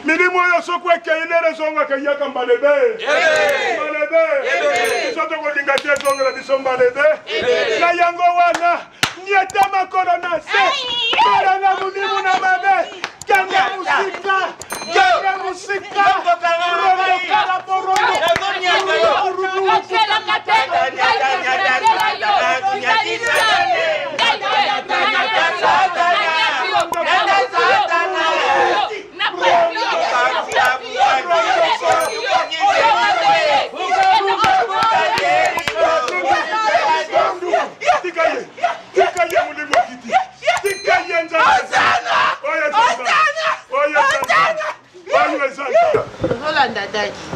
Milimo yo sokwe ke ilere zonga ke yaka mbalebe. Mbalebe. Soto ko lingate zonga la bisombalebe. Na yango wana nyata makorona se. Korona mulimu na babe. Kanga musika. Kanga musika. Rondo kala porondo. Katela katela.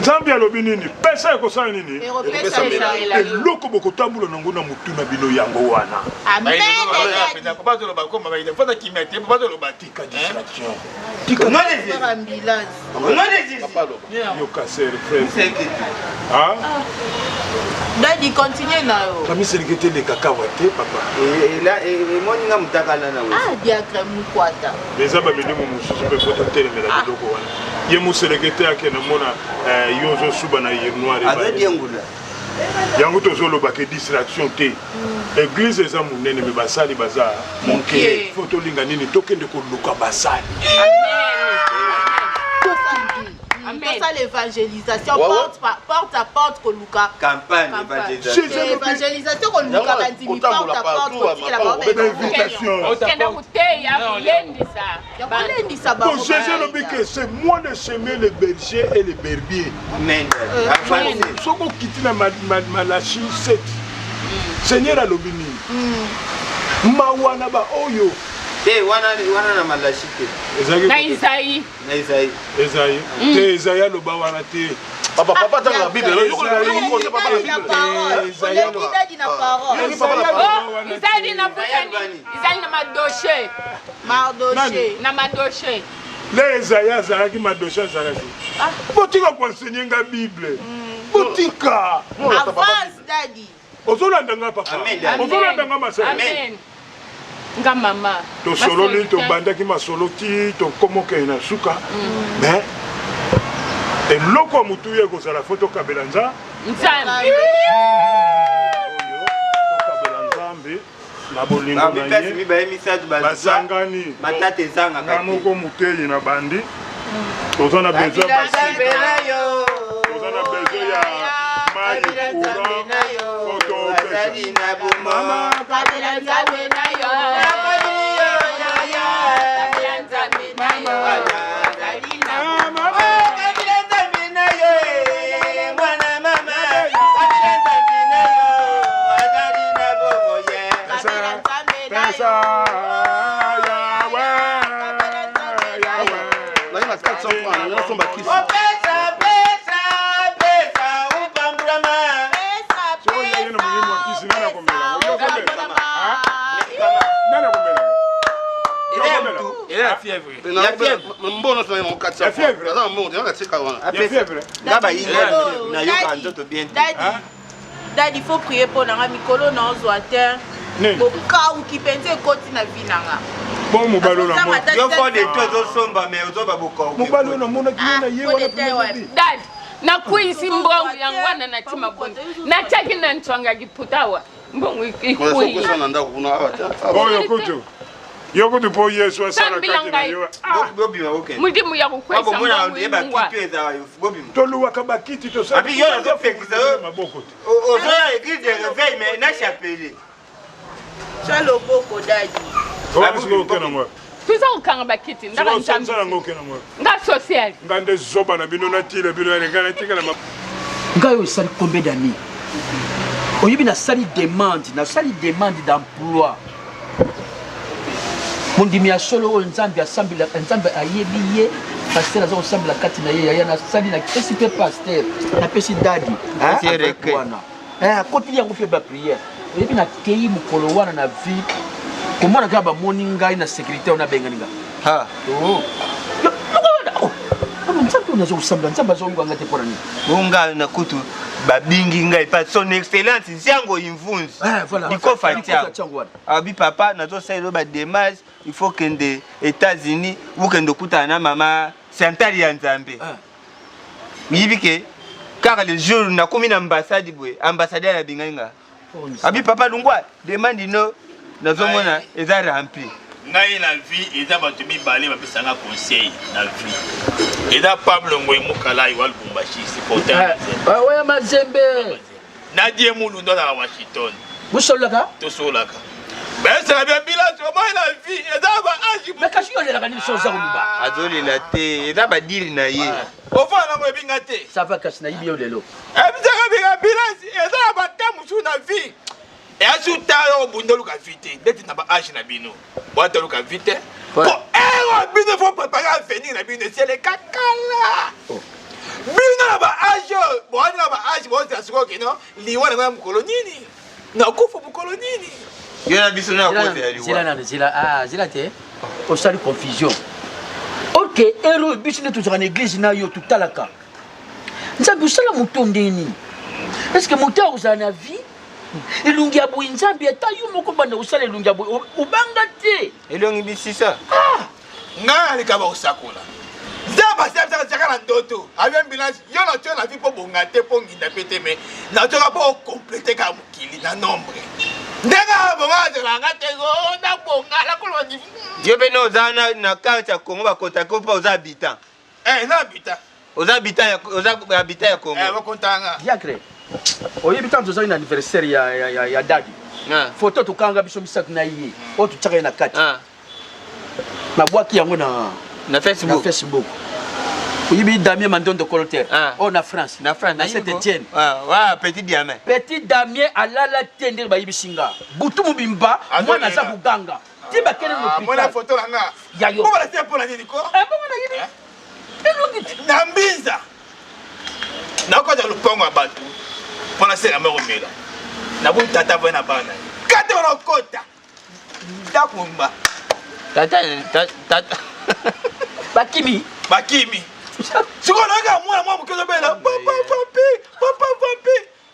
Zambia lobi nini pesa yako sana nini loko boko tambula nango na mutuna bino yango wana amen papa to loba koma baile fata kimete papa to loba tika distraction tika non les ambulance non les yo kasser frère ah Daddy continue na yo kami serikete le kakawate papa et là et moni nga mutaka na we ah diacre mukwata les aba bino mususu pe fota telemela biloko wana ye muserikete yake na mona yozo suba na noir yango tozoloba ke distraction te église eza munene me basali baza monke photo linga nini tokende koluka basali Amen. Ça l'évangélisation porte à porte koluka campagne évangélisation koluka bandimi porte à porte qui la parole d'invitation kenda kuteya yendisa bon Jésus le bique c'est moi de semer les bergers et les berbiers amen soko kitina Malachi 7 Seigneur alobini mawana ba oyo wana na Malachi na Isaïe te Isaïe lo ba wana te papa dans la Bible Mardoché les Isaïe azalaki Mardoché azalaki botika konsenye nga Bible botika avance daddy ozolanda nga papa ozolanda nga masala amen nga mama to solo ni to bandaki masolo ti to komoke na suka mais et loko mutu ye ko sala photo kabela nzambe nzambe na bolingo na ye basangani matate zanga na moko muteyi na bandi tozana besoin ya mai photo mama kabela nzambe na yo Dad, il faut prier pour Nanga Mikolo na Ozoater. Bon cas où qui pense côté na vie Nanga. Bon mobalo na moi. Yo faut des toi somba mais ozo ba boko. Mobalo na mona kina ye wana. Dad, na kuisi mbongo yangwana na tima bongo. Na chaki na ntwanga giputawa. Mbongo ikui. Oyo kutu. Yoko tu po Yesu asara kati na yo. Bobi ma okay. Mudimu ya kukwesa mbongo. Tolu wakabakiti to sa. Abi yo na zo fekisa maboko. Ozo ya église de réveil mais na chapelle. Chalo boko Dad. Oyo ko na moi. Tuza ukanga bakiti ndaka nchambi. Nga social. Ngande zoba na bino na tile bino ya ngana tika na ma. Ngayo sali combien d'amis? Oyebi na sali demande d'emploi. Mundimi ya solo nzambi asambila nzambi ayebi ye pasteur azo asambila kati na ye ya na sali na kesipe pasteur na pesi dadi c'est requête akoti yango fe ba prière oyebi na kei mukolo wana na vie komona ka ba moni ngai na sécurité ona benganinga ha nzambi unazo kusambila nzambi azo nganga te pona ni bunga na kutu babingi ngai pa son excellence nziango imvunzi voilà iko fatia abi papa nazo sailo ba démarche il faut que des États-Unis ou que ndokuta na mama Chantal ya Nzambe yibike car le jour na komi na ambassade bwe ambassadeur ya binga abi papa lungwa demande no nazo mona eza rempli ngai na vie eza bato mibale bapesanga conseil na vie eza Pablo Ngoyi Mukala iwa Lubumbashi supporter ouais Mazembe na die mulu ndo na Washington musolaka tosolaka besa bien bilan sur moi la vie eza ba âge mais kashi yo la kanini soza kuluba azoli la te eza ba diri na ye ofa na mo binga te ça va kasi na yibi yo lelo ebisa binga bilan eza ba tamu sur na vie et asuta yo bundolu ka vite deti na ba âge na bino boata lu ka vite pour bino faut préparer à venir na bino c'est le kakala bino na ba âge boana na ba âge bo sa siko kino liwa na mukolo nini na kufu mukolo nini yo na biso na kote ya liwa zila te o sali confusion ok ero biso ne tuzaka na église na yo tutalaka nzambi usala moto ndeni est-ce que moto akosala na vie elungi ya boyi nzambi ata yo moko banda usala elungi ya boyi obanga te elongi bisisa nga alika ba usakola zaba sasa chaka na ndoto avi ambulance yo na tio na vie po bonga te po nginda pete me na toka po compléter ka mukili na nombre ndenga bonga zela ngate go na bonga la koloni Dieu beno zana na carte ya Congo ba kota ko pa oza habitant na habitant oza habitant ya Congo ba kontanga diacre oyebi tanto zali na anniversaire ya dadi photo tukanga biso misatu na ye o tuchaka na kati na bwaki yango na Facebook oyebi Damien Mandondo Colotaire o na France na Saint-Étienne wa Petit Damien alala tender ba yibisinga butu mubimba mwana za kuganga tiba kele no pita mwana photo langa ya yo ko bala te pona nini ko mwana yini na mbinza na ko da lupongo abatu pona se na meromela na bu tata bona bana kate wana kota ndakumba tata bakimi siko na mwa mkezo bela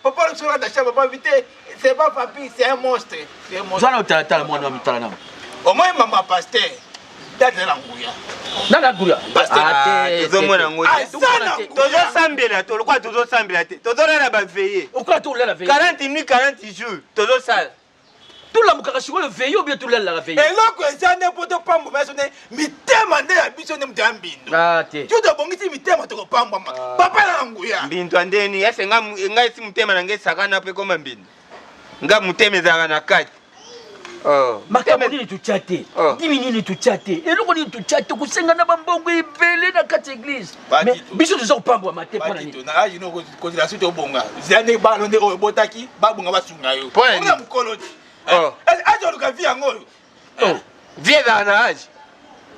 papa le sera d'achat papa vite c'est pas papi c'est un monstre zana utala mwana wa mitala na au moins maman pasteur date la nguya nana nguya tozo mwana ngote tozo sambela to lokwa tozo sambela te tozo la ba veiller okwa to la veiller 40 nuits 40 jours tozo sala tout la mukaka shiko le veiller ou bien tout la veiller et loko eza n'importe pas mo mesone mitema nde ya biso ne mtambindo te tu to bongiti mitema to kopamba papa la nguya mbindo ndeni yase nga si mutema na ngesaka pe koma mbindo nga mutemezaka na kati makambo nini tuchate dimi nini tuchate eloko nini tuchate kusenga na bambongo ibele na kati église mais biso tuza kopambwa mate pona nini na aji no ko la suite obonga zane ba londe o botaki ba bonga basunga yo pona mukolo aji oluka vi yango vie za na aji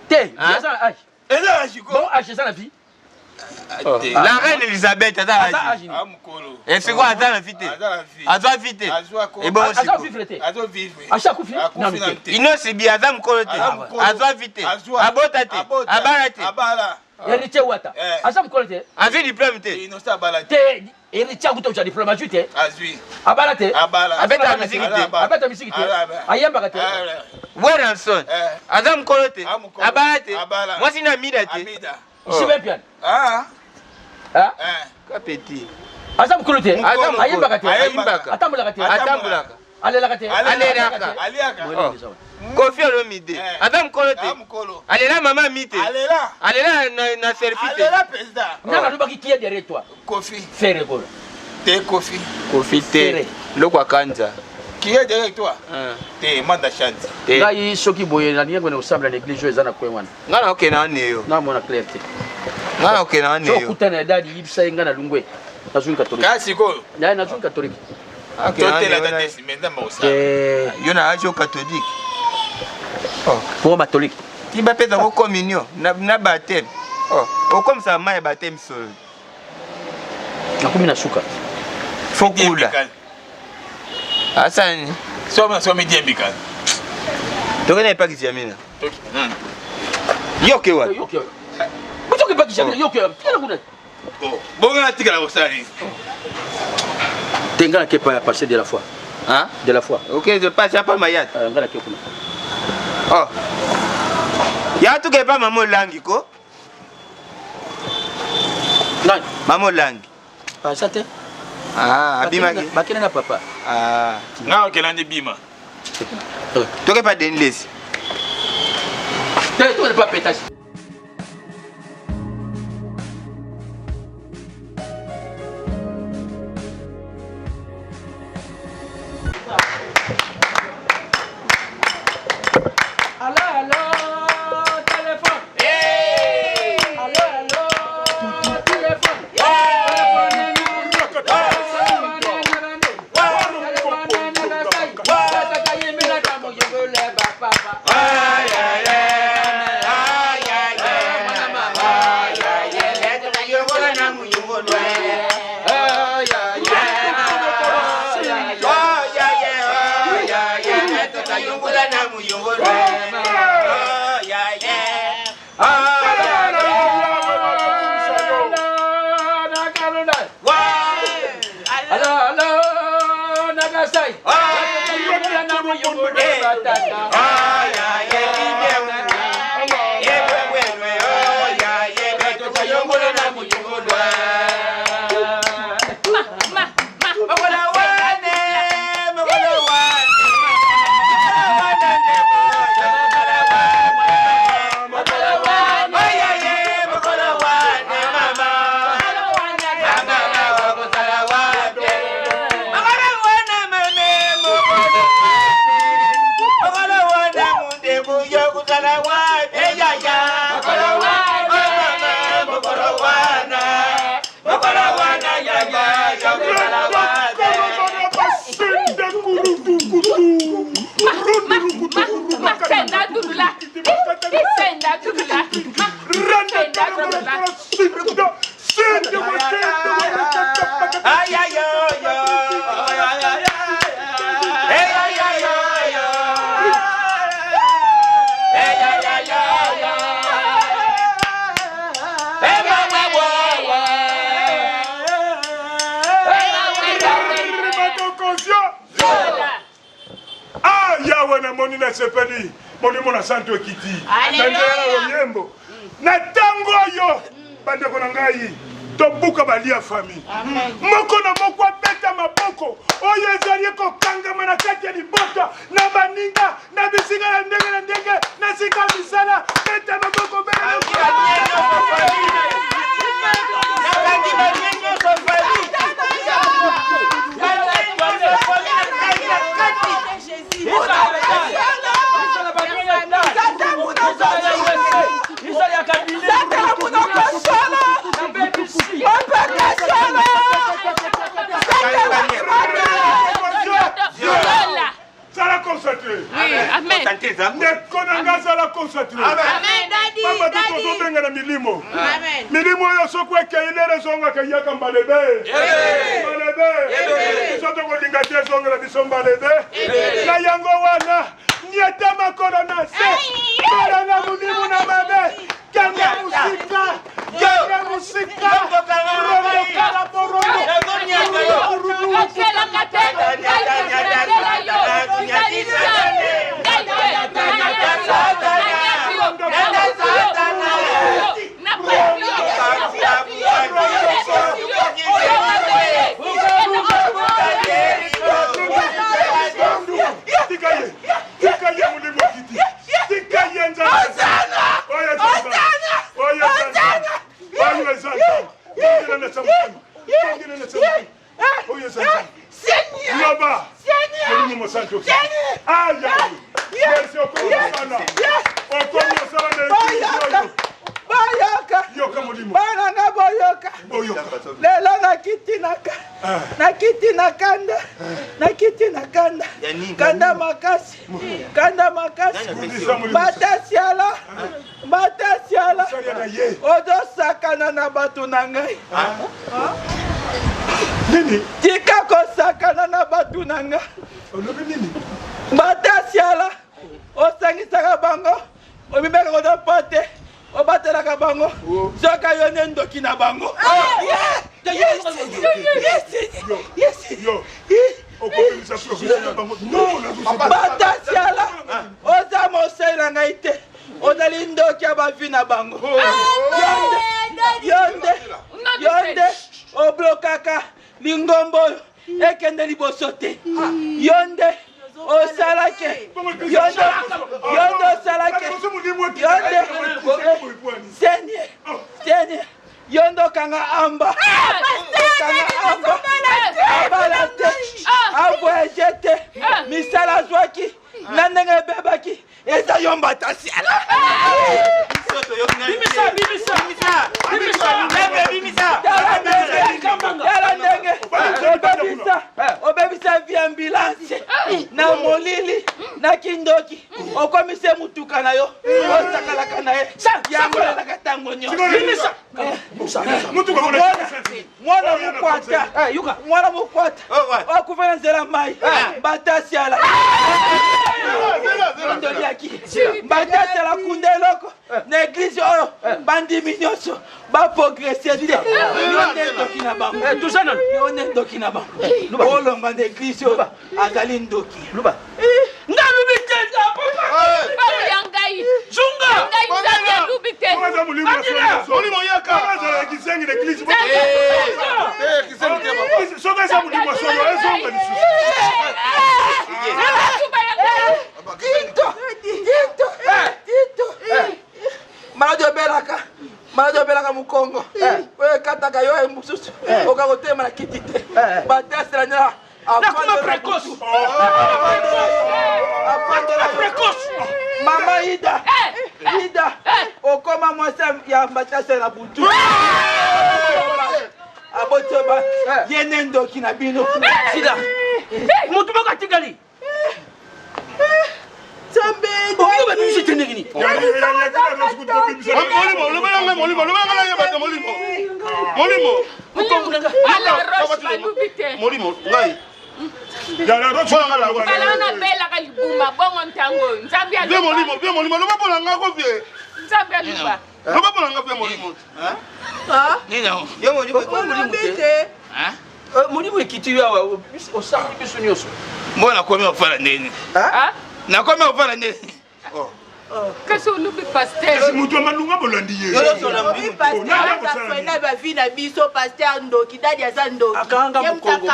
te vie za aji eza aji ko bon aji za na vie La reine Elisabeth, et c'est quoi, attends la fille? Azwa vite. Et bon, Azwa vivre. Acha kufi. Il ne sait bien, Azwa mkolote. Azwa vite. Abotate. Abalate. Héritier Wata. Azwa mkolote. Avi diplôme te. Innocent abalate. Héritier kuto cha diplôme ajute. Azwi. Abalate. Abeta musique te. Abeta musique te. Ayamba kate. Weranson. Azwa mkolote. Abalate. Moi sina mida te. Shibe pian. Kapeti. Azam kulute. Ayamba kate. Ayimbaka. Atambula kate. Atambulaka. Alela kate. Alelaka. Kofi Olomide. Adam Kolote. Alela maman mite. Alela na servite. Alela président. Nana lubaki qui est derrière toi? Kofi. Ferre quoi? T'es Kofi. Kofi te. Lokwa Kanza. Qui est derrière toi? T'es Manda Chante. Ngai soki boye na niengo na usambla l'église ezana kwewana. Ngana okay na neyo. Na mona clarté. Ngana okay na neyo. So kutana dadi yibisa ingana lungwe. Nazuni catholique. Kasi ko. Ya nazuni catholique. Toi la tête mais dans mosa. Yona ajo catholique. Pour catholique. Qui va faire la communion, na baptême. Oh, comme ça ma baptême seul. Na kumi na suka. Faut kula. Asani. So midi bikal. Toi n'est pas qui jamina. Yoke wa. Yoke. Mutoke pas qui jamina yoke. Kila kuna. Oh, bonga tika la osari. Tenga ke pas passer de la foi. Hein? De la foi. OK, je passe pas mayat. Ngala ke kuna. Oh. Ya tu ke pas maman langi ko? Non, maman langi. Ah ça te? Ah, abimaki. Bakina na papa. Ah. Na okelande bima. Tu ke pas denlesi. Tu ne pas pétage. sepeli molimo na santo ekiti na yembo na tango yo bandeko na ngai tobuka balia famille moko na moko abeta maboko oyo ezali kokangama na kati ya libota na baninga na bisinga na ndenge na sika misala beta maboko Sala concentré. Oui, amen. Ne konanga sala concentré. Amen. Daddy. Papa tu tozobenga na milimo. Amen. Milimo yo sokwe ke ilere zonga ke yaka mbalebe. Mbalebe. Soto ko dingate zonga la bisombalebe. Na yango wana nieta makoro na se. Para na mulimo na mabe. Kanga musika. Kanga musika. Rondo kala porondo. Kanda makasi. Batasiala. Odo sakana na batu na ngai. Nini? Tika ko sakana na batu na ngai. Olobi nini? Batasiala. Osangisaka bango. Omibeka kodo pote. Obatelaka bango. Soka yo nendoki na bango. Yes. Batasiala. Oza mosela ngai te. Ozali ndoki ya bavina bango. Yonde oblokaka lingombo ekende liboso te. Yonde osalake. Yonde osalake. Senye. Yondo kanga amba. Abalate. Avoyajete. Misala zwaki. Nanenge bebaki. Eza yomba tasiala. Obebisa via ambulance na molili na kindoki okomise mutuka na yo osakalaka na ye yango na katango nyo mwana mukwata okufana nzela mai batasiala batasiala kundeloko na eglise oyo bandimi nyonso baprogresse te yonde ndoki na bango yonde ndoki na bango olonga na eglise oyo azali ndoki ngalubi te yangai junga yalubi te Molimo yaka. Kisengi na eglise. Soka sa mulimo solo ezonga lisusu. Malado belaka mukongo. Oye kataka yo mususu. Okakotema na kiti te. Batesela nya afande precoce. Mama Ida. Okoma mwasa ya batesela na butu. Abotoba yenendo kina bino. Sida. Mutu boka tigali. Oyo bisi tenegini. Molimo, ngai. Yala rocho ngala. Balana bela ka libuma bongo ntango. Nzambi ya. Molimo, lo bapona ngako vie. Nzambi ya liba. Lo bapona ngako vie molimo. Nina. Yo molimo te. Molimo ekiti yawa osangi biso nyoso. Mbona kwa mimi ofala nini? Na kwa mimi ofala nini? Kasi ulubi pasteur. Si mutu amalunga bolandi ye. Na bavina biso pasteur ndoki dadi asa ndoki. Akanga mukongo.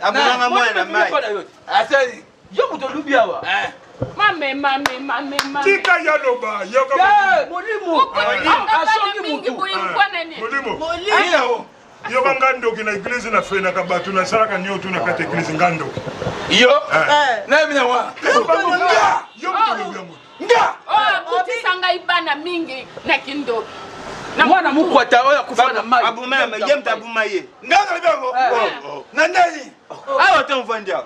Abulanga mwana mai. Asali. Yo mutu lubi yawa. Mame. Tika yaloba, yoka. Molimo. Asongi mutu. Molimo. Yoka ngandoki na eglise na fena kabatu na saraka nyotu na kata eglise ngandoki. Yo. Na mina wa. Nga. Kutisanga ibana mingi na kindo. Na mwana mukwata oya kufana mai. Abumama, yem tabuma ye. Ngaka libango. Na nani? Awa tonvanja.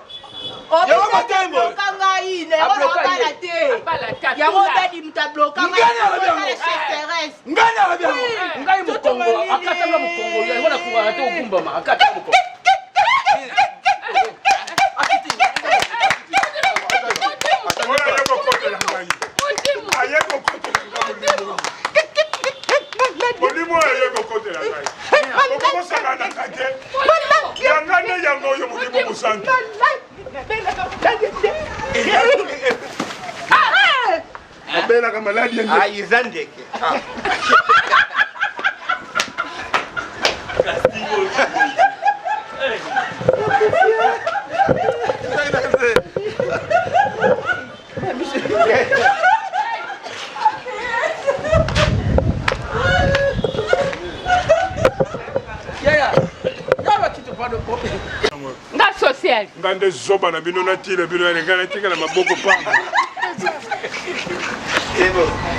Ngande zoba na bino na tile bino ya ngana tika na maboko pamba.